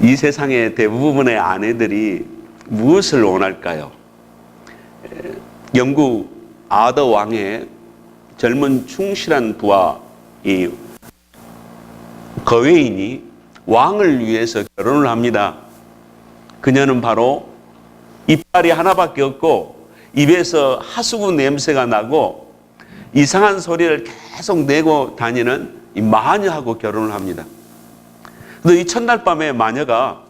이 세상의 대부분의 아내들이 무엇을 원할까요? 영국 아더 왕의 젊은 충실한 부하 이 거웨인이 왕을 위해서 결혼을 합니다. 그녀는 바로 이빨이 하나밖에 없고 입에서 하수구 냄새가 나고 이상한 소리를 계속 내고 다니는 이 마녀하고 결혼을 합니다. 그런데 이 첫날 밤에 마녀가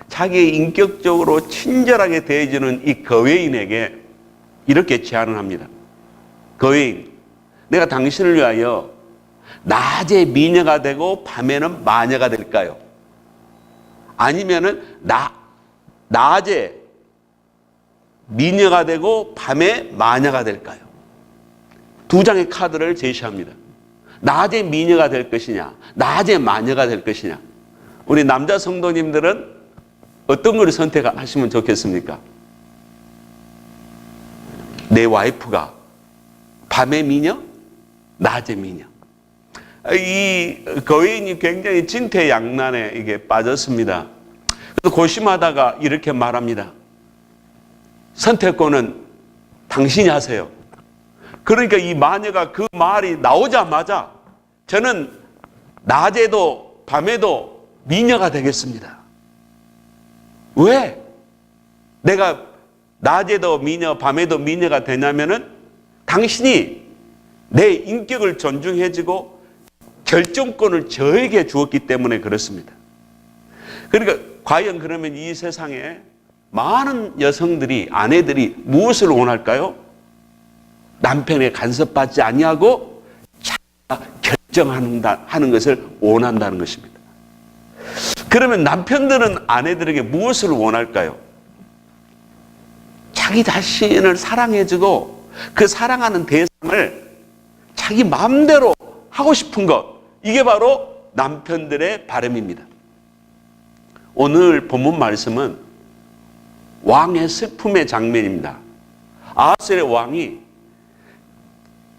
자기의 인격적으로 친절하게 대해주는 이 거웨인에게 이렇게 제안을 합니다. 거웨인, 내가 당신을 위하여 낮에 미녀가 되고 밤에는 마녀가 될까요? 아니면은 낮에 미녀가 되고 밤에 마녀가 될까요? 두 장의 카드를 제시합니다. 낮에 미녀가 될 것이냐, 낮에 마녀가 될 것이냐. 우리 남자 성도님들은 어떤 걸 선택하시면 좋겠습니까? 내 와이프가 밤에 미녀, 낮에 미녀. 이 거인이 굉장히 진퇴양난에 이게 빠졌습니다. 그래서 고심하다가 이렇게 말합니다. 선택권은 당신이 하세요. 그러니까 이 마녀가 그 말이 나오자마자 저는 낮에도 밤에도 미녀가 되겠습니다. 왜? 내가 낮에도 미녀, 밤에도 미녀가 되냐면은 당신이 내 인격을 존중해주고 결정권을 저에게 주었기 때문에 그렇습니다. 그러니까 과연 그러면 이 세상에 많은 여성들이, 아내들이 무엇을 원할까요? 남편의 간섭받지 아니하고 자기가 결정하는 것을 원한다는 것입니다. 그러면 남편들은 아내들에게 무엇을 원할까요? 자기 자신을 사랑해주고 그 사랑하는 대상을 자기 마음대로 하고 싶은 것, 이게 바로 남편들의 바람입니다. 오늘 본문 말씀은 왕의 슬픔의 장면입니다. 아하스의 왕이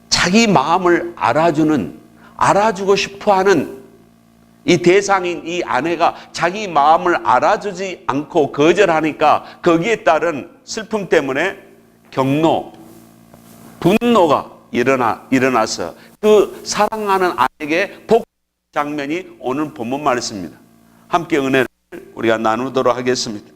자기 마음을 알아주고 싶어하는 이 대상인 이 아내가 자기 마음을 알아주지 않고 거절하니까 거기에 따른 슬픔 때문에 경노, 분노가 일어나서 그 사랑하는 아내에게 복수하는 장면이 오늘 본문 말씀입니다. 함께 은혜를 우리가 나누도록 하겠습니다.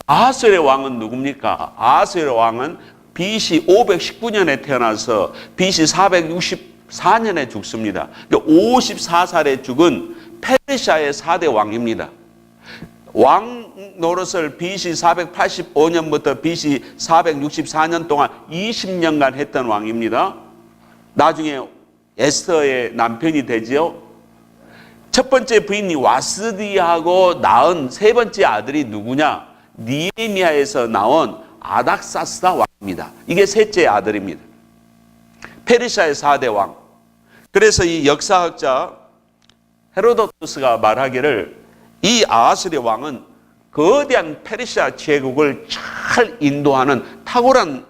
아하스의 왕은 누굽니까? 아하스의 왕은 BC 519년에 태어나서 BC 464년에 죽습니다. 54살에 죽은 페르시아의 4대 왕입니다. 왕 노릇을 BC 485년부터 BC 464년 동안 20년간 했던 왕입니다. 나중에 에스더의 남편이 되지요. 첫 번째 부인이 와스디하고 낳은 세 번째 아들이 누구냐? 니에미아에서 나온 아닥사스다 왕입니다. 이게 셋째 아들입니다. 페르시아의 4대 왕. 그래서 이 역사학자 헤로도투스가 말하기를 이 아하스의 왕은 거대한 페르시아 제국을 잘 인도하는 탁월한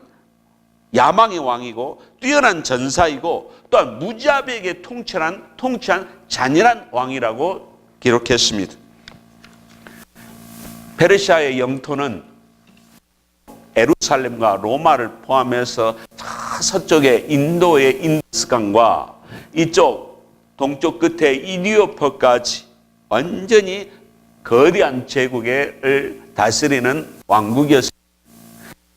야망의 왕이고 뛰어난 전사이고 또한 무자비에게 통치한 잔인한 왕이라고 기록했습니다. 페르시아의 영토는 예루살렘과 로마를 포함해서 서쪽의 인도의 인더스강과 이쪽 동쪽 끝에 이디오프까지 완전히 거대한 제국을 다스리는 왕국이었습니다.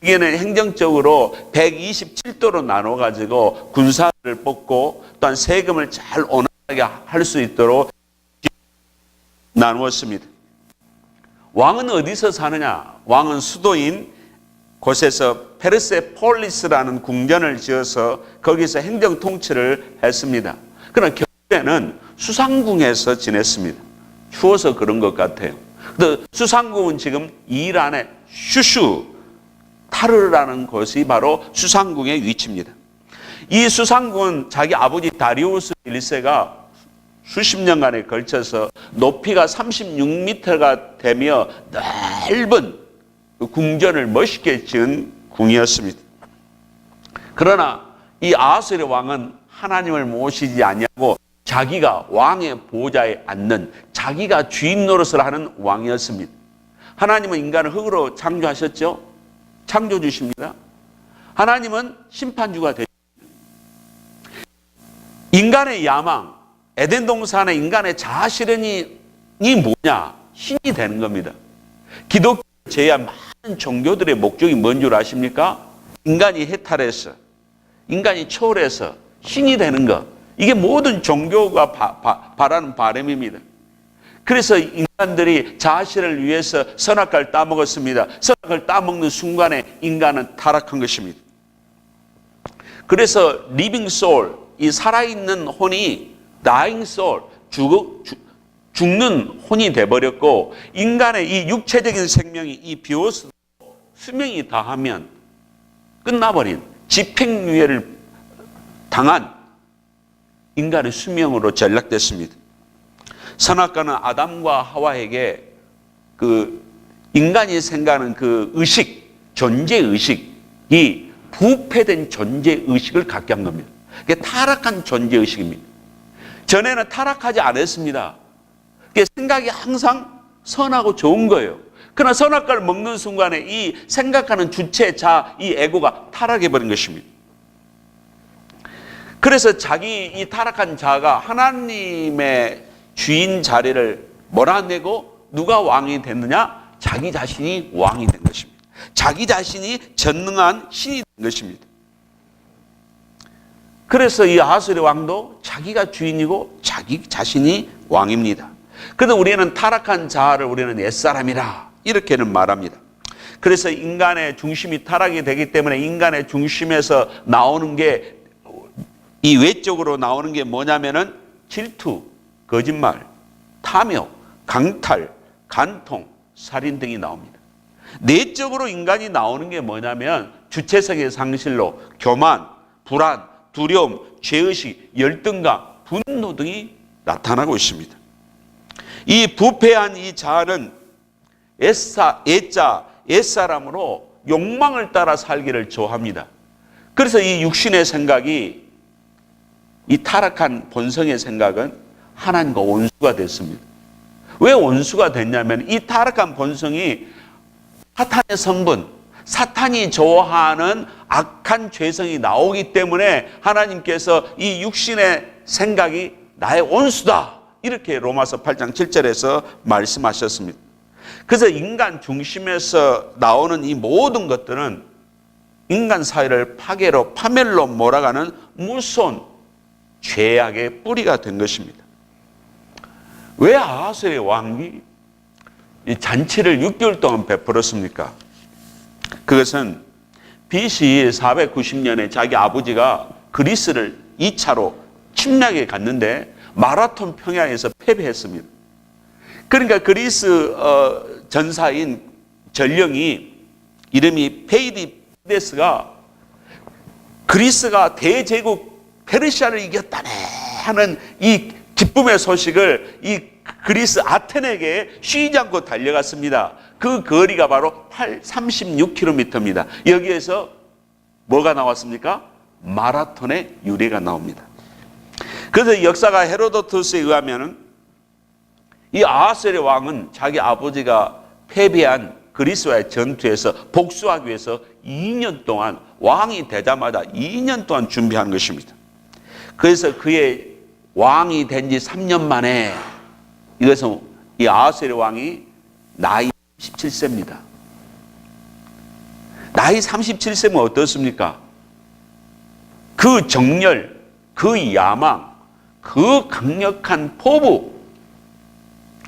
이게는 행정적으로 127도로 나눠가지고 군사를 뽑고 또한 세금을 잘 온화하게 할 수 있도록 나누었습니다. 왕은 어디서 사느냐? 왕은 수도인 곳에서 페르세폴리스라는 궁전을 지어서 거기서 행정 통치를 했습니다. 그러나 겨울에는 수상궁에서 지냈습니다. 추워서 그런 것 같아요. 근데 수상궁은 지금 이란의 슈슈 타르라는 곳이 바로 수상궁의 위치입니다. 이 수상궁은 자기 아버지 다리우스 1세가 수십 년간에 걸쳐서 높이가 36m가 되며 넓은 궁전을 멋있게 지은 궁이었습니다. 그러나 이 아하스의 왕은 하나님을 모시지 아니하고 자기가 왕의 보좌에 앉는 자기가 주인 노릇을 하는 왕이었습니다. 하나님은 인간을 흙으로 창조하셨죠. 창조주십니다. 하나님은 심판주가 되십니다. 인간의 야망, 에덴 동산의 인간의 자아실현이 뭐냐? 신이 되는 겁니다. 기독교 제외한 많은 종교들의 목적이 뭔 줄 아십니까? 인간이 해탈해서, 인간이 초월해서 신이 되는 것. 이게 모든 종교가 바라는 바람입니다. 그래서 인간들이 자아실을 위해서 선악과를 따먹었습니다. 선악과를 따먹는 순간에 인간은 타락한 것입니다. 그래서 리빙 소울, 이 살아있는 혼이 dying soul, 죽는 혼이 돼버렸고, 인간의 이 육체적인 생명이 이 비오스 수명이 다하면 끝나버린 집행유예를 당한 인간의 수명으로 전락됐습니다. 선악과는 아담과 하와에게 그 인간이 생각하는 그 의식, 존재의식이 부패된 존재의식을 갖게 한 겁니다. 그게 타락한 존재의식입니다. 전에는 타락하지 않았습니다. 그게 생각이 항상 선하고 좋은 거예요. 그러나 선악과를 먹는 순간에 이 생각하는 주체, 이 에고가 타락해버린 것입니다. 그래서 이 타락한 자가 하나님의 주인 자리를 몰아내고 누가 왕이 됐느냐? 자기 자신이 왕이 된 것입니다. 자기 자신이 전능한 신이 된 것입니다. 그래서 이 아하스의 왕도 자기가 주인이고 자기 자신이 왕입니다. 그래서 우리는 타락한 자를 우리는 옛사람이라 이렇게는 말합니다. 그래서 인간의 중심이 타락이 되기 때문에 인간의 중심에서 나오는 게, 이 외적으로 나오는 게 뭐냐면은 질투, 거짓말, 탐욕, 강탈, 간통, 살인 등이 나옵니다. 내적으로 인간이 나오는 게 뭐냐면 주체성의 상실로 교만, 불안, 두려움, 죄의식, 열등감, 분노 등이 나타나고 있습니다. 이 부패한 이 자아는 옛사람으로 욕망을 따라 살기를 좋아합니다. 그래서 이 육신의 생각이, 이 타락한 본성의 생각은 하나님과 원수가 됐습니다. 왜 원수가 됐냐면 이 타락한 본성이 사탄의 성분, 사탄이 좋아하는 악한 죄성이 나오기 때문에 하나님께서 이 육신의 생각이 나의 원수다, 이렇게 로마서 8장 7절에서 말씀하셨습니다. 그래서 인간 중심에서 나오는 이 모든 것들은 인간 사회를 파멸로 몰아가는 무서운 죄악의 뿌리가 된 것입니다. 왜 아하스의 왕이 이 잔치를 6개월 동안 베풀었습니까? 그것은 BC 490년에 자기 아버지가 그리스를 2차로 침략에 갔는데 마라톤 평야에서 패배했습니다. 그러니까 그리스 전사인 전령이 이름이 페이디데스가 그리스가 대제국 페르시아를 이겼다네 하는 이 기쁨의 소식을 이 그리스 아테네에게 쉬지 않고 달려갔습니다. 그 거리가 바로 36km입니다. 여기에서 뭐가 나왔습니까? 마라톤의 유래가 나옵니다. 그래서 역사가 헤로도투스에 의하면 이 아하스의 왕은 자기 아버지가 패배한 그리스와의 전투에서 복수하기 위해서 2년 동안, 왕이 되자마자 2년 동안 준비한 것입니다. 그래서 그의 왕이 된 지 3년 만에, 이것은 이 아하스의 왕이 나이 37세입니다. 나이 37세면 어떻습니까? 그 정열, 그 야망, 그 강력한 포부,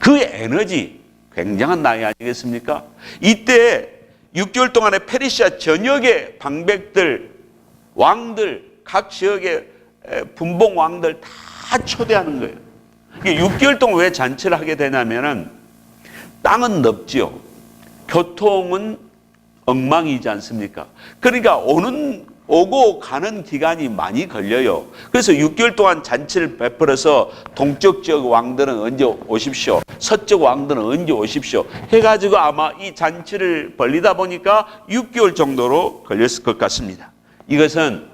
그 에너지, 굉장한 나이 아니겠습니까? 이때 6개월 동안에 페르시아 전역의 방백들, 왕들, 각 지역의 분봉 왕들 다 초대하는 거예요. 6개월 동안 왜 잔치를 하게 되냐면은 땅은 넓지요. 교통은 엉망이지 않습니까? 그러니까 오고 가는 기간이 많이 걸려요. 그래서 6개월 동안 잔치를 베풀어서 동쪽 지역 왕들은 언제 오십시오, 서쪽 왕들은 언제 오십시오 해가지고 아마 이 잔치를 벌리다 보니까 6개월 정도로 걸렸을 것 같습니다. 이것은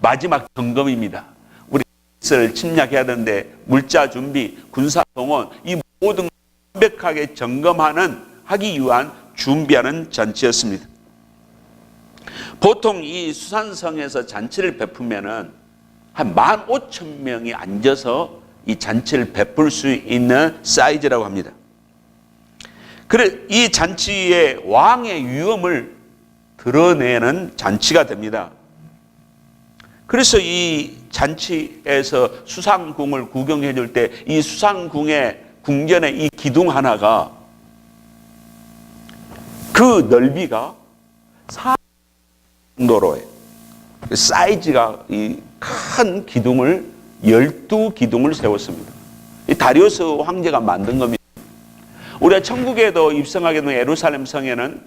마지막 점검입니다. 우리 그리스를 침략해야 되는데 물자 준비, 군사 동원, 이 모든 완벽하게 하기 위한 준비하는 잔치였습니다. 보통 이 수산성에서 잔치를 베푸면은 한 15,000명이 앉아서 이 잔치를 베풀 수 있는 사이즈라고 합니다. 그래, 이 잔치의 왕의 위엄을 드러내는 잔치가 됩니다. 그래서 이 잔치에서 수상궁을 구경해 줄 때 이 수상궁의 궁전의 이 기둥 하나가 그 넓이가 4 정도로 해요. 사이즈가 이 큰 기둥을 12기둥을 세웠습니다. 이 다리우스 황제가 만든 겁니다. 우리가 천국에도 입성하게 된 예루살렘 성에는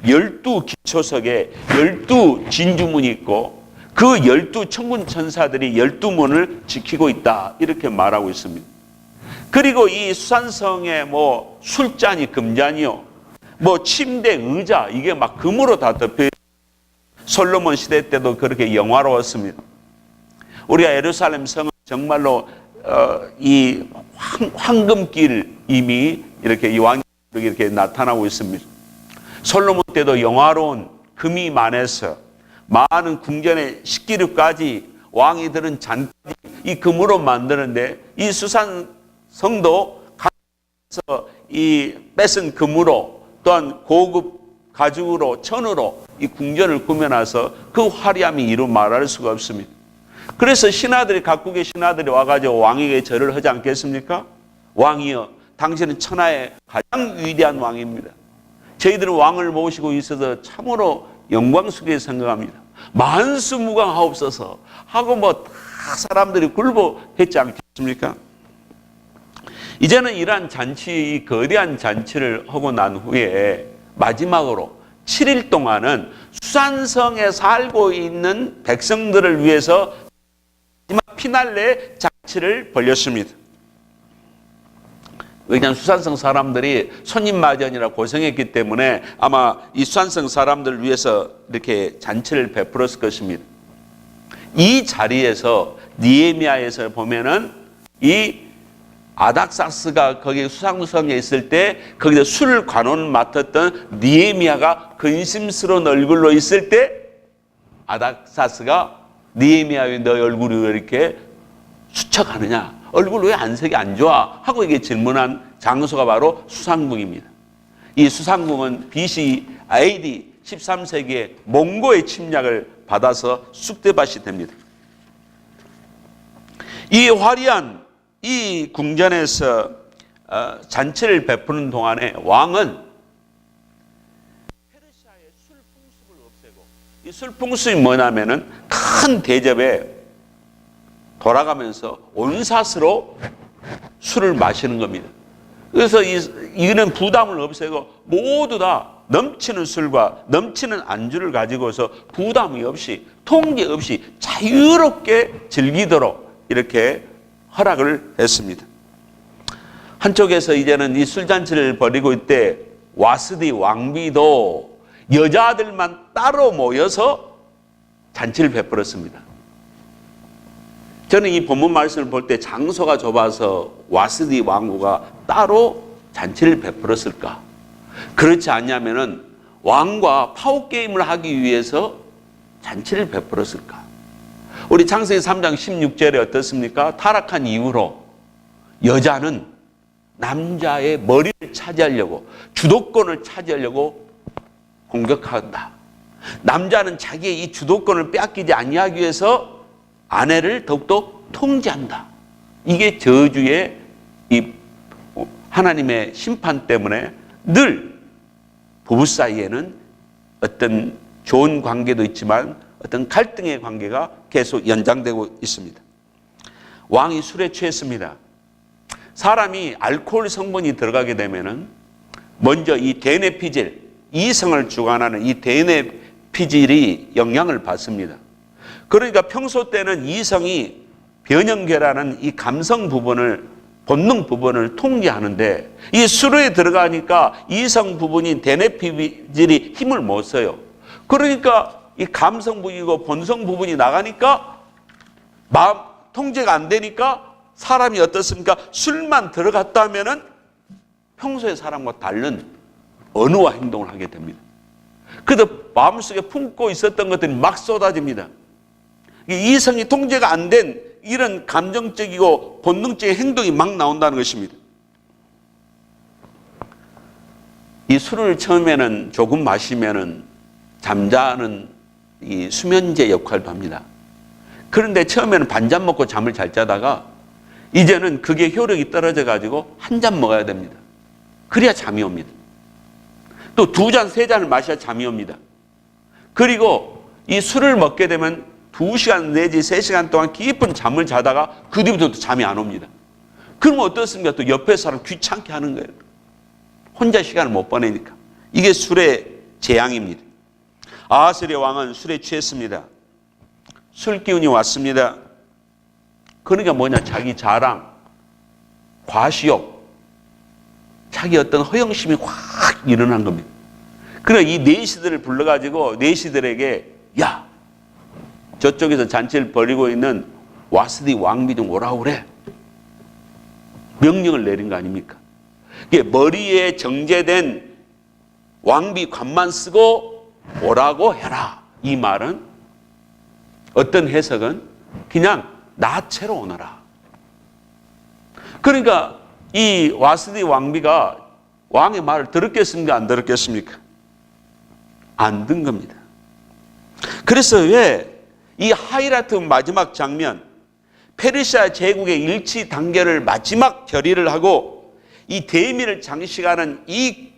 12기초석에 12진주문이 있고 그 12천군 천사들이 12문을 지키고 있다, 이렇게 말하고 있습니다. 그리고 이 수산성에 뭐 술잔이 금잔이요, 뭐 침대, 의자, 이게 막 금으로 다 덮여. 솔로몬 시대 때도 그렇게 영화로웠습니다. 우리가 예루살렘 성은 정말로 이 황금길 이미 이렇게 이왕 이렇게 나타나고 있습니다. 솔로몬 때도 영화로운 금이 많아서 많은 궁전의 식기류까지 왕이들은 잔까지 이 금으로 만드는데, 이 수산 성도 가서 이 뺏은 금으로 또한 고급 가죽으로 천으로 이 궁전을 꾸며놔서 그 화려함이 이루 말할 수가 없습니다. 그래서 신하들이, 각국의 신하들이 와가지고 왕에게 절을 하지 않겠습니까? 왕이여, 당신은 천하의 가장 위대한 왕입니다. 저희들은 왕을 모시고 있어서 참으로 영광스럽게 생각합니다. 만수무강하옵소서 하고 뭐 다 사람들이 굴복했지 않겠습니까? 이제는 이러한 잔치, 이 거대한 잔치를 하고 난 후에 마지막으로 7일 동안은 수산성에 살고 있는 백성들을 위해서 마지막 피날레 잔치를 벌였습니다. 왜냐하면 수산성 사람들이 손님 맞이하느라 고생했기 때문에 아마 이 수산성 사람들을 위해서 이렇게 잔치를 베풀었을 것입니다. 이 자리에서 느헤미야에서 보면은 이 아닥사스가 거기 수상성에 있을 때 거기서 술 관원을 맡았던 느헤미야가 근심스러운 얼굴로 있을 때 아닥사스가 느헤미야, 왜 너 얼굴이 왜 이렇게 수척하느냐, 얼굴 왜 안색이 안 좋아 하고 이게 질문한 장소가 바로 수상궁입니다. 이 수상궁은 BC AD 13세기에 몽고의 침략을 받아서 쑥대밭이 됩니다. 이 화려한 이 궁전에서 잔치를 베푸는 동안에 왕은 페르시아의 술 풍습을 없애고, 이 술 풍습이 뭐냐면은 큰 대접에 돌아가면서 온사스로 술을 마시는 겁니다. 그래서 이는 부담을 없애고 모두 다 넘치는 술과 넘치는 안주를 가지고서 부담이 없이, 통제 없이 자유롭게 즐기도록 이렇게 허락을 했습니다. 한쪽에서 이제는 이 술잔치를 벌이고 있때 와스디 왕비도 여자들만 따로 모여서 잔치를 베풀었습니다. 저는 이 본문 말씀을 볼 때 장소가 좁아서 와스디 왕후가 따로 잔치를 베풀었을까? 그렇지 않냐면은 왕과 파워게임을 하기 위해서 잔치를 베풀었을까? 우리 창세기 3장 16절에 어떻습니까? 타락한 이후로 여자는 남자의 머리를 차지하려고, 주도권을 차지하려고 공격한다. 남자는 자기의 이 주도권을 빼앗기지 아니하기 위해서 아내를 더욱더 통제한다. 이게 저주의 이 하나님의 심판 때문에 늘 부부 사이에는 어떤 좋은 관계도 있지만 어떤 갈등의 관계가 계속 연장되고 있습니다. 왕이 술에 취했습니다. 사람이 알코올 성분이 들어가게 되면은 먼저 이 대뇌피질, 이성을 주관하는 이 대뇌피질이 영향을 받습니다. 그러니까 평소 때는 이성이 변형계라는 이 감성 부분을, 본능 부분을 통제하는데 이 술에 들어가니까 이성 부분인 대뇌피질이 힘을 못 써요. 그러니까 이 감성 부분이고 본성 부분이 나가니까 마음 통제가 안 되니까 사람이 어떻습니까? 술만 들어갔다 하면은 평소의 사람과 다른 언어와 행동을 하게 됩니다. 그래도 마음속에 품고 있었던 것들이 막 쏟아집니다. 이성이 통제가 안 된 이런 감정적이고 본능적인 행동이 막 나온다는 것입니다. 이 술을 처음에는 조금 마시면은 잠자는 이 수면제 역할도 합니다. 그런데 처음에는 반잔 먹고 잠을 잘 자다가 이제는 그게 효력이 떨어져 가지고 한 잔 먹어야 됩니다. 그래야 잠이 옵니다. 또 2잔, 3잔을 마셔야 잠이 옵니다. 그리고 이 술을 먹게 되면 2시간 내지 3시간 동안 깊은 잠을 자다가 그 뒤부터 잠이 안 옵니다. 그러면 어떻습니까? 또 옆에 사람 귀찮게 하는 거예요. 혼자 시간을 못 보내니까. 이게 술의 재앙입니다. 아하스의 왕은 술에 취했습니다. 술 기운이 왔습니다. 그러니까 뭐냐? 자기 자랑, 과시욕, 자기 어떤 허영심이 확 일어난 겁니다. 그래서 이 내시들을 불러가지고 내시들에게 야, 저쪽에서 잔치를 벌이고 있는 와스디 왕비 좀 오라고 그래. 명령을 내린 거 아닙니까? 이게 머리에 정제된 왕비 관만 쓰고 오라고 해라. 이 말은 어떤 해석은 그냥 나체로 오너라. 그러니까 이 와스디 왕비가 왕의 말을 들었겠습니까? 안 들었겠습니까? 안 든 겁니다. 그래서 왜 이 하이라트 마지막 장면, 페르시아 제국의 일치 단결을 마지막 결의를 하고 이 대미를 장식하는 이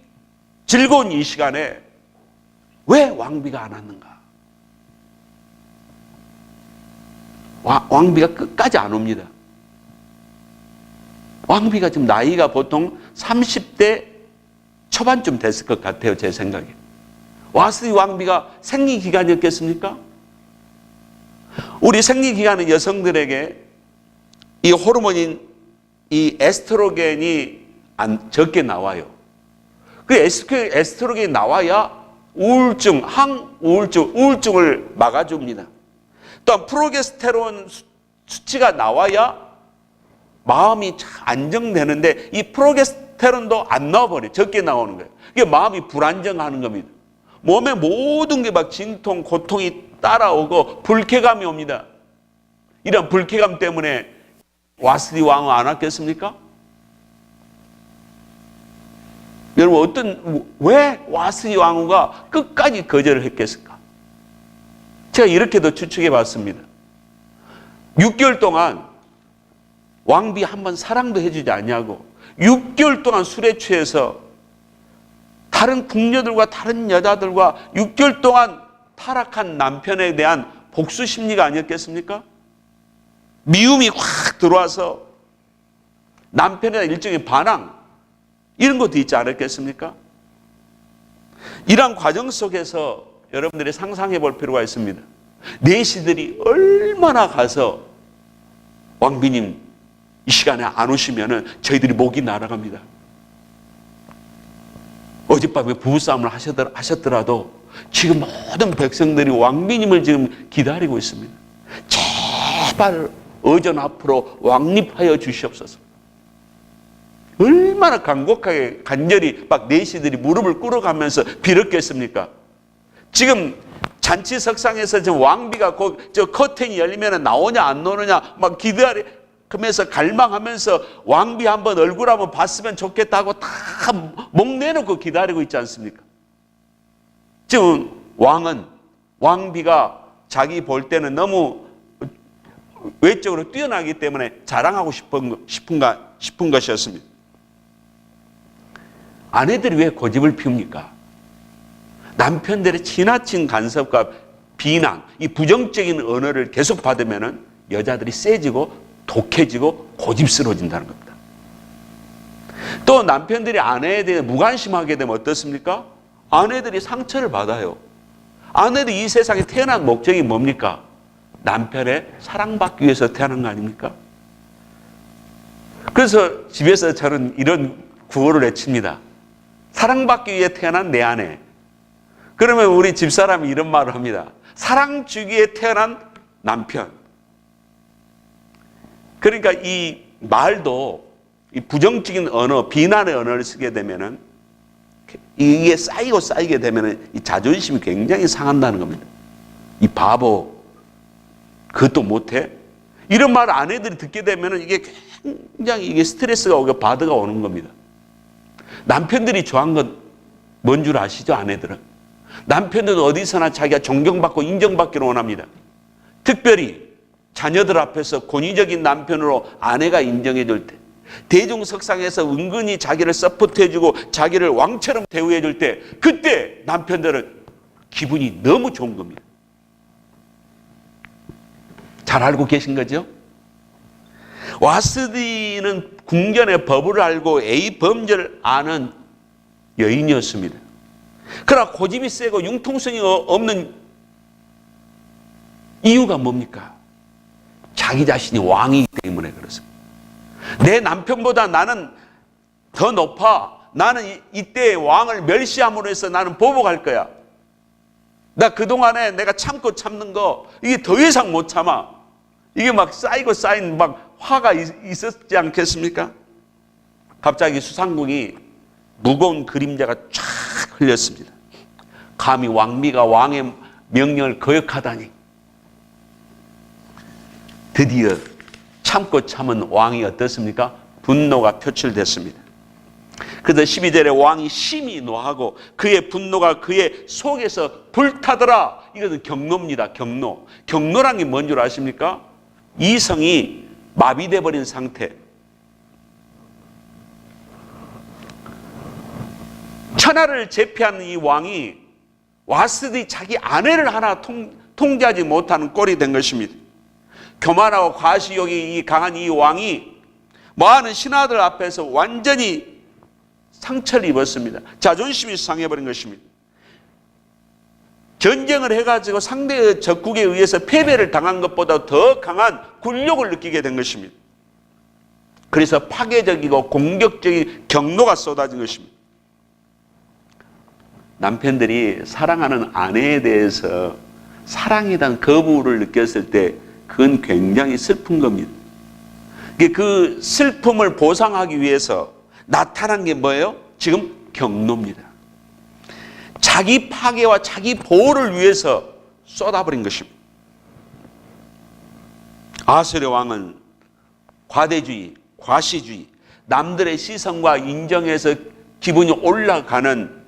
즐거운 이 시간에 왜 왕비가 안 왔는가? 왕비가 끝까지 안 옵니다. 왕비가 지금 나이가 보통 30대 초반쯤 됐을 것 같아요. 제 생각에. 와스디 왕비가 생리기간이었겠습니까? 우리 생리기간은 여성들에게 이 호르몬인 이 에스트로겐이 적게 나와요. 그 에스트로겐이 나와야 우울증, 우울증을 막아줍니다. 또한 프로게스테론 수치가 나와야 마음이 안정되는데 이 프로게스테론도 안 나와버려요. 적게 나오는 거예요. 이게 마음이 불안정하는 겁니다. 몸의 모든 게 막 진통, 고통이 따라오고 불쾌감이 옵니다. 이런 불쾌감 때문에 와스디 왕은 안 왔겠습니까? 여러분 왜 와스디 왕후가 끝까지 거절을 했겠습니까? 제가 이렇게도 추측해 봤습니다. 6개월 동안 왕비 한번 사랑도 해주지 않냐고 6개월 동안 술에 취해서 다른 궁녀들과 다른 여자들과 6개월 동안 타락한 남편에 대한 복수 심리가 아니었겠습니까? 미움이 확 들어와서 남편에 대한 일종의 반항 이런 것도 있지 않았겠습니까? 이러한 과정 속에서 여러분들이 상상해 볼 필요가 있습니다. 내시들이 얼마나 가서 왕비님 이 시간에 안 오시면은 저희들이 목이 날아갑니다. 어젯밤에 부부싸움을 하셨더라도 지금 모든 백성들이 왕비님을 지금 기다리고 있습니다. 제발 어전 앞으로 왕립하여 주시옵소서. 얼마나 간곡하게 간절히 막 내시들이 무릎을 꿇어가면서 빌었겠습니까? 지금 잔치석상에서 지금 왕비가 저 커튼이 열리면 나오냐 안 나오느냐 막 기다리면서 갈망하면서 왕비 한번 얼굴 한번 봤으면 좋겠다고 다 목 내놓고 기다리고 있지 않습니까? 지금 왕비가 자기 볼 때는 너무 외적으로 뛰어나기 때문에 자랑하고 싶은 것이었습니다. 아내들이 왜 고집을 피웁니까? 남편들의 지나친 간섭과 비난, 이 부정적인 언어를 계속 받으면 여자들이 세지고 독해지고 고집스러워진다는 겁니다. 또 남편들이 아내에 대해 무관심하게 되면 어떻습니까? 아내들이 상처를 받아요. 아내들이 이 세상에 태어난 목적이 뭡니까? 남편의 사랑받기 위해서 태어난 거 아닙니까? 그래서 집에서 저는 이런 구호를 외칩니다. 사랑받기 위해 태어난 내 아내. 그러면 우리 집사람이 이런 말을 합니다. 사랑 주기 위해 태어난 남편. 그러니까 이 말도 이 부정적인 언어, 비난의 언어를 쓰게 되면은 이게 쌓이고 쌓이게 되면은 이 자존심이 굉장히 상한다는 겁니다. 이 바보, 그것도 못해? 이런 말 아내들이 듣게 되면은 이게 굉장히 이게 스트레스가 오고 바드가 오는 겁니다. 남편들이 좋아하는 건 뭔 줄 아시죠? 아내들은. 남편들은 어디서나 자기가 존경받고 인정받기를 원합니다. 특별히 자녀들 앞에서 권위적인 남편으로 아내가 인정해 줄 때, 대중석상에서 은근히 자기를 서포트해 주고 자기를 왕처럼 대우해 줄 때, 그때 남편들은 기분이 너무 좋은 겁니다. 잘 알고 계신 거죠? 와스디는 궁전의 법을 알고 A 범죄를 아는 여인이었습니다. 그러나 고집이 세고 융통성이 없는 이유가 뭡니까? 자기 자신이 왕이기 때문에 그렇습니다. 내 남편보다 나는 더 높아. 나는 이때의 왕을 멸시함으로 해서 나는 보복할 거야. 나 그동안에 내가 참고 참는 거 이게 더 이상 못 참아. 이게 막 쌓이고 쌓인 막 화가 있었지 않겠습니까? 갑자기 수상궁이 무거운 그림자가 쫙 흘렸습니다. 감히 왕비가 왕의 명령을 거역하다니. 드디어 참고 참은 왕이 어떻습니까? 분노가 표출됐습니다. 그래서 12절에 왕이 심히 노하고 그의 분노가 그의 속에서 불타더라. 이것은 경노입니다. 경노. 경노란 게 뭔 줄 아십니까? 이성이 마비돼 버린 상태. 천하를 제패한 이 왕이 와스디 자기 아내를 하나 통제하지 못하는 꼴이 된 것입니다. 교만하고 과시욕이 강한 이 왕이 많은 신하들 앞에서 완전히 상처를 입었습니다. 자존심이 상해버린 것입니다. 전쟁을 해가지고 상대의 적국에 의해서 패배를 당한 것보다 더 강한 굴욕을 느끼게 된 것입니다. 그래서 파괴적이고 공격적인 경노가 쏟아진 것입니다. 남편들이 사랑하는 아내에 대해서 사랑에 대한 거부를 느꼈을 때 그건 굉장히 슬픈 겁니다. 그 슬픔을 보상하기 위해서 나타난 게 뭐예요? 지금 경노입니다. 자기 파괴와 자기 보호를 위해서 쏟아버린 것입니다. 아수르 왕은 과대주의, 과시주의, 남들의 시선과 인정에서 기분이 올라가는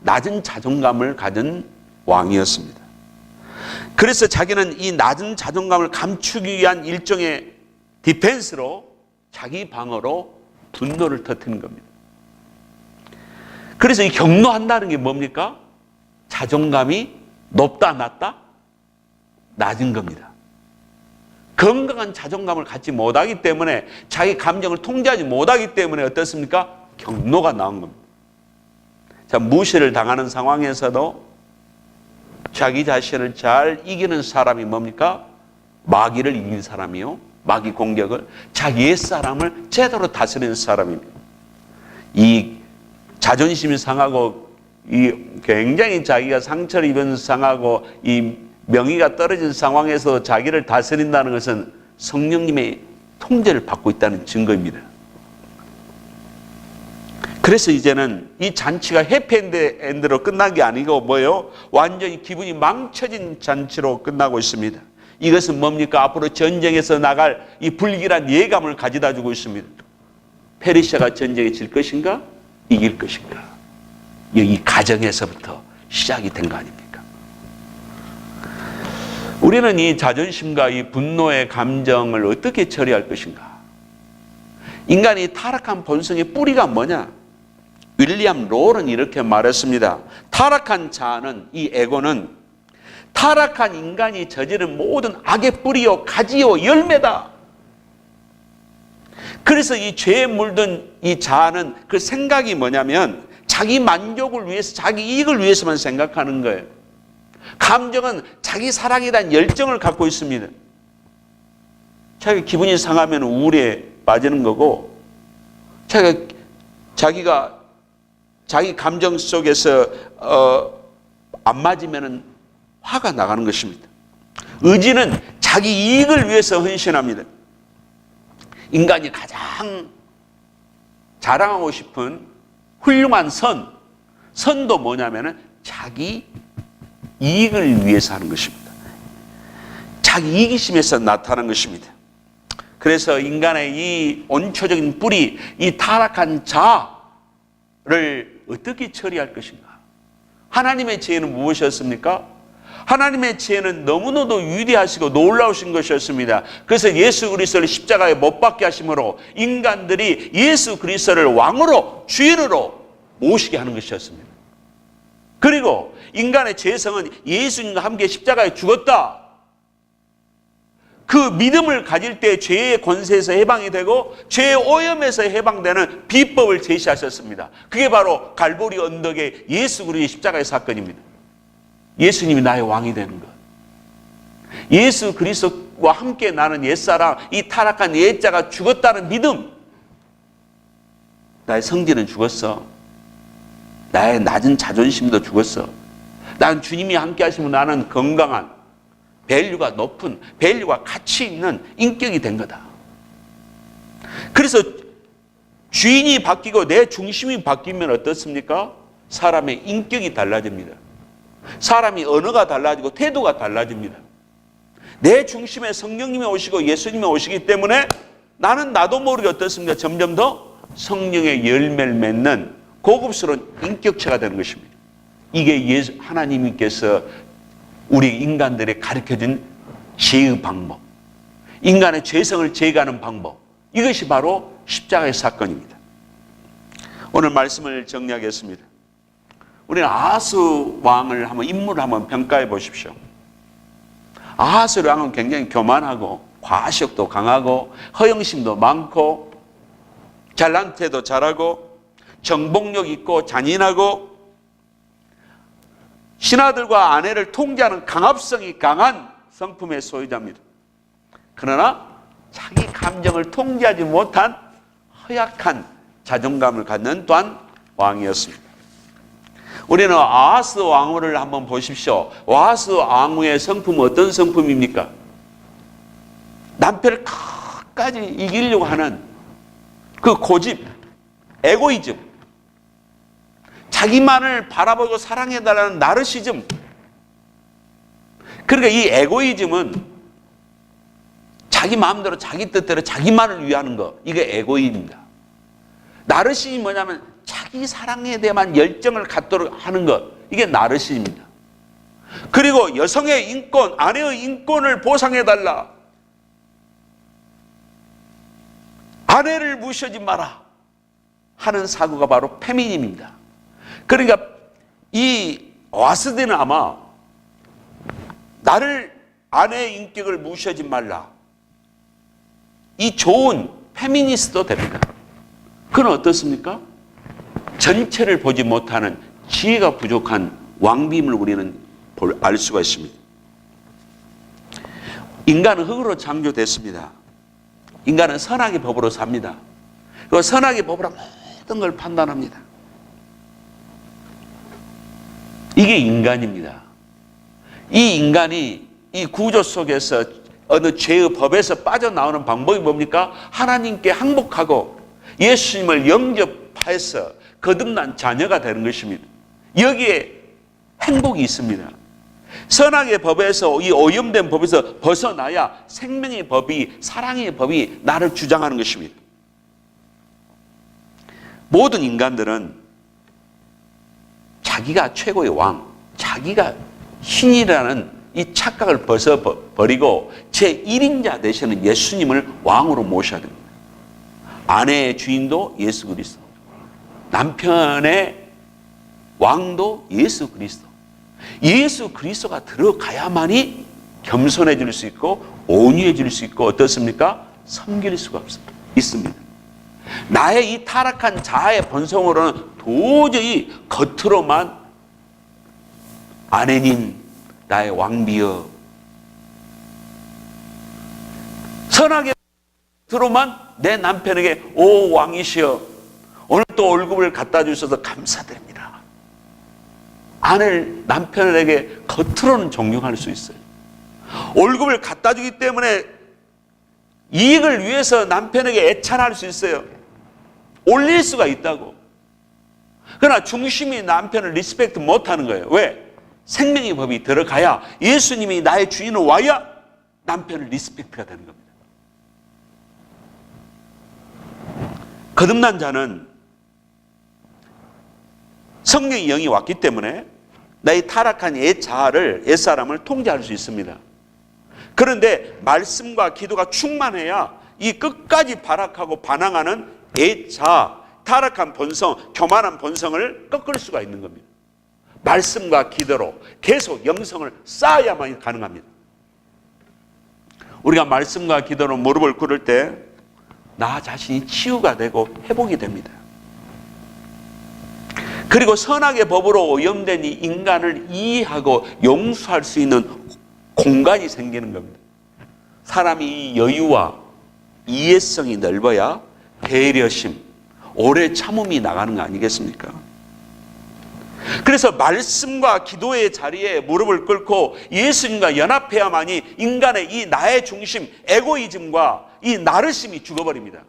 낮은 자존감을 가진 왕이었습니다. 그래서 자기는 이 낮은 자존감을 감추기 위한 일종의 디펜스로 자기 방어로 분노를 터뜨린 겁니다. 그래서 이 경노한다는 게 뭡니까? 자존감이 높다 낮다? 낮은 겁니다. 건강한 자존감을 갖지 못하기 때문에 자기 감정을 통제하지 못하기 때문에 어떻습니까? 경노가 나온 겁니다. 자, 무시를 당하는 상황에서도 자기 자신을 잘 이기는 사람이 뭡니까? 마귀를 이긴 사람이요. 마귀 공격을 자기 옛사람을 제대로 다스리는 사람입니다. 이 자존심이 상하고 이 굉장히 자기가 상처를 입은 상하고 이 명의가 떨어진 상황에서 자기를 다스린다는 것은 성령님의 통제를 받고 있다는 증거입니다. 그래서 이제는 이 잔치가 해피엔드로 끝난 게 아니고 뭐예요? 완전히 기분이 망쳐진 잔치로 끝나고 있습니다. 이것은 뭡니까? 앞으로 전쟁에서 나갈 이 불길한 예감을 가져다 주고 있습니다. 페르시아가 전쟁에 질 것인가? 이길 것인가? 이 가정에서부터 시작이 된 거 아닙니까? 우리는 이 자존심과 이 분노의 감정을 어떻게 처리할 것인가? 인간이 타락한 본성의 뿌리가 뭐냐? 윌리엄 롤은 이렇게 말했습니다. 타락한 자아는, 이 에고는 타락한 인간이 저지른 모든 악의 뿌리요, 가지요, 열매다. 그래서 이 죄에 물든 이 자아는 그 생각이 뭐냐면 자기 만족을 위해서, 자기 이익을 위해서만 생각하는 거예요. 감정은 자기 사랑에 대한 열정을 갖고 있습니다. 자기 기분이 상하면 우울에 빠지는 거고, 자기가 자기 감정 속에서 안 맞으면 화가 나가는 것입니다. 의지는 자기 이익을 위해서 헌신합니다. 인간이 가장 자랑하고 싶은 훌륭한 선도 뭐냐면은 자기 이익을 위해서 하는 것입니다. 자기 이기심에서 나타나는 것입니다. 그래서 인간의 이 온초적인 뿌리, 이 타락한 자를 어떻게 처리할 것인가? 하나님의 지혜는 무엇이었습니까? 하나님의 지혜는 너무나도 위대하시고 놀라우신 것이었습니다. 그래서 예수 그리스도를 십자가에 못 박게 하심으로 인간들이 예수 그리스도를 왕으로, 주인으로 모시게 하는 것이었습니다. 그리고 인간의 죄성은 예수님과 함께 십자가에 죽었다. 그 믿음을 가질 때 죄의 권세에서 해방이 되고 죄의 오염에서 해방되는 비법을 제시하셨습니다. 그게 바로 갈보리 언덕의 예수 그리스도의 십자가의 사건입니다. 예수님이 나의 왕이 되는 것. 예수 그리스도와 함께 나는 옛사람, 이 타락한 옛자가 죽었다는 믿음. 나의 성질은 죽었어. 나의 낮은 자존심도 죽었어. 난 주님이 함께 하시면 나는 건강한, 밸류가 높은, 밸류가 가치 있는 인격이 된 거다. 그래서 주인이 바뀌고 내 중심이 바뀌면 어떻습니까? 사람의 인격이 달라집니다. 사람이 언어가 달라지고 태도가 달라집니다. 내 중심에 성령님이 오시고 예수님이 오시기 때문에 나는 나도 모르게 어떻습니까? 점점 더 성령의 열매를 맺는 고급스러운 인격체가 되는 것입니다. 이게 하나님께서 우리 인간들에 가르쳐준 제의 방법, 인간의 죄성을 제거하는 방법, 이것이 바로 십자가의 사건입니다. 오늘 말씀을 정리하겠습니다. 우리는 아하스 왕을 한번 인물을 한번 평가해 보십시오. 아하스 왕은 굉장히 교만하고 과식도 강하고 허영심도 많고 잘난 체도 잘하고 정복력 있고 잔인하고 신하들과 아내를 통제하는 강압성이 강한 성품의 소유자입니다. 그러나 자기 감정을 통제하지 못한 허약한 자존감을 갖는 또한 왕이었습니다. 우리는 아하스 왕후를 한번 보십시오. 아하스 왕후의 성품은 어떤 성품입니까? 남편을 끝까지 이기려고 하는 그 고집, 에고이즘, 자기만을 바라보고 사랑해달라는 나르시즘. 그러니까 이 에고이즘은 자기 마음대로 자기 뜻대로 자기만을 위하는 거, 이게 에고이즘입니다. 나르시즘이 뭐냐면 자기 사랑에 대한 열정을 갖도록 하는 것, 이게 나르시즘입니다. 그리고 여성의 인권, 아내의 인권을 보상해달라, 아내를 무시하지 마라 하는 사고가 바로 페미니즘입니다. 그러니까 이 와스드는 아마 나를, 아내의 인격을 무시하지 말라, 이 좋은 페미니스트도 됩니다. 그건 어떻습니까? 전체를 보지 못하는 지혜가 부족한 왕비임을 우리는 알 수가 있습니다. 인간은 흙으로 창조됐습니다. 인간은 선악의 법으로 삽니다. 그 선악의 법으로 모든 걸 판단합니다. 이게 인간입니다. 이 인간이 이 구조 속에서 어느 죄의 법에서 빠져나오는 방법이 뭡니까? 하나님께 항복하고 예수님을 영접해서 거듭난 자녀가 되는 것입니다. 여기에 행복이 있습니다. 선악의 법에서, 이 오염된 법에서 벗어나야 생명의 법이, 사랑의 법이 나를 주장하는 것입니다. 모든 인간들은 자기가 최고의 왕, 자기가 신이라는 이 착각을 벗어버리고 제1인자 되시는 예수님을 왕으로 모셔야 됩니다. 아내의 주인도 예수 그리스도, 남편의 왕도 예수 그리스도. 예수 그리스도가 들어가야만이 겸손해질 수 있고 온유해질 수 있고 어떻습니까? 섬길 수가 있습니다. 나의 이 타락한 자아의 본성으로는 도저히 겉으로만 아내님, 나의 왕비여, 선하게 겉으로만 내 남편에게 오 왕이시여, 오늘 또 월급을 갖다 주셔서 감사드립니다, 아내를, 남편에게 겉으로는 존경할 수 있어요. 월급을 갖다 주기 때문에 이익을 위해서 남편에게 애찬할 수 있어요. 올릴 수가 있다고. 그러나 중심이 남편을 리스펙트 못하는 거예요. 왜? 생명의 법이 들어가야, 예수님이 나의 주인으로 와야 남편을 리스펙트가 되는 겁니다. 거듭난 자는 성령의 영이 왔기 때문에 나의 타락한 옛사람을 통제할 수 있습니다. 그런데 말씀과 기도가 충만해야 이 끝까지 발악하고 반항하는 타락한 본성, 교만한 본성을 꺾을 수가 있는 겁니다. 말씀과 기도로 계속 영성을 쌓아야만 가능합니다. 우리가 말씀과 기도로 무릎을 꿇을 때 나 자신이 치유가 되고 회복이 됩니다. 그리고 선악의 법으로 오염된 이 인간을 이해하고 용서할 수 있는 공간이 생기는 겁니다. 사람이 여유와 이해성이 넓어야 배려심, 오래 참음이 나가는 거 아니겠습니까? 그래서 말씀과 기도의 자리에 무릎을 꿇고 예수님과 연합해야만이 인간의 이 나의 중심, 에고이즘과 이 나르심이 죽어버립니다.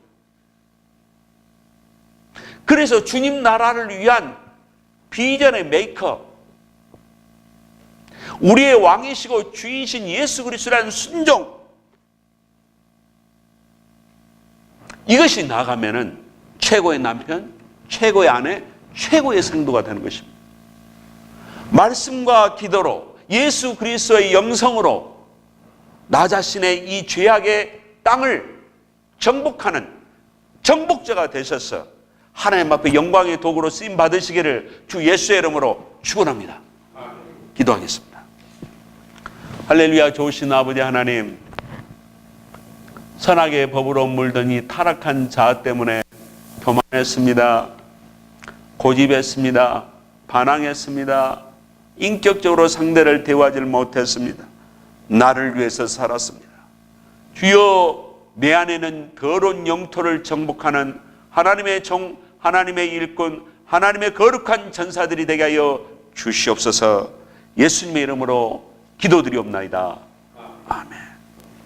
그래서 주님 나라를 위한 비전의 메이커, 우리의 왕이시고 주인이신 예수 그리스도라는 순종, 이것이 나가면은 최고의 남편, 최고의 아내, 최고의 성도가 되는 것입니다. 말씀과 기도로 예수 그리스도의 영성으로 나 자신의 이 죄악의 땅을 정복하는 정복자가 되셔서 하나님 앞에 영광의 도구로 쓰임 받으시기를 주 예수의 이름으로 축원합니다. 기도하겠습니다. 할렐루야. 좋으신 아버지 하나님, 선악의 법으로 물든 이 타락한 자 때문에 교만했습니다. 고집했습니다. 반항했습니다. 인격적으로 상대를 대화하지 못했습니다. 나를 위해서 살았습니다. 주여, 내 안에는 더러운 영토를 정복하는 하나님의 종, 하나님의 일꾼, 하나님의 거룩한 전사들이 되게 하여 주시옵소서. 예수님의 이름으로 기도드리옵나이다. 아멘.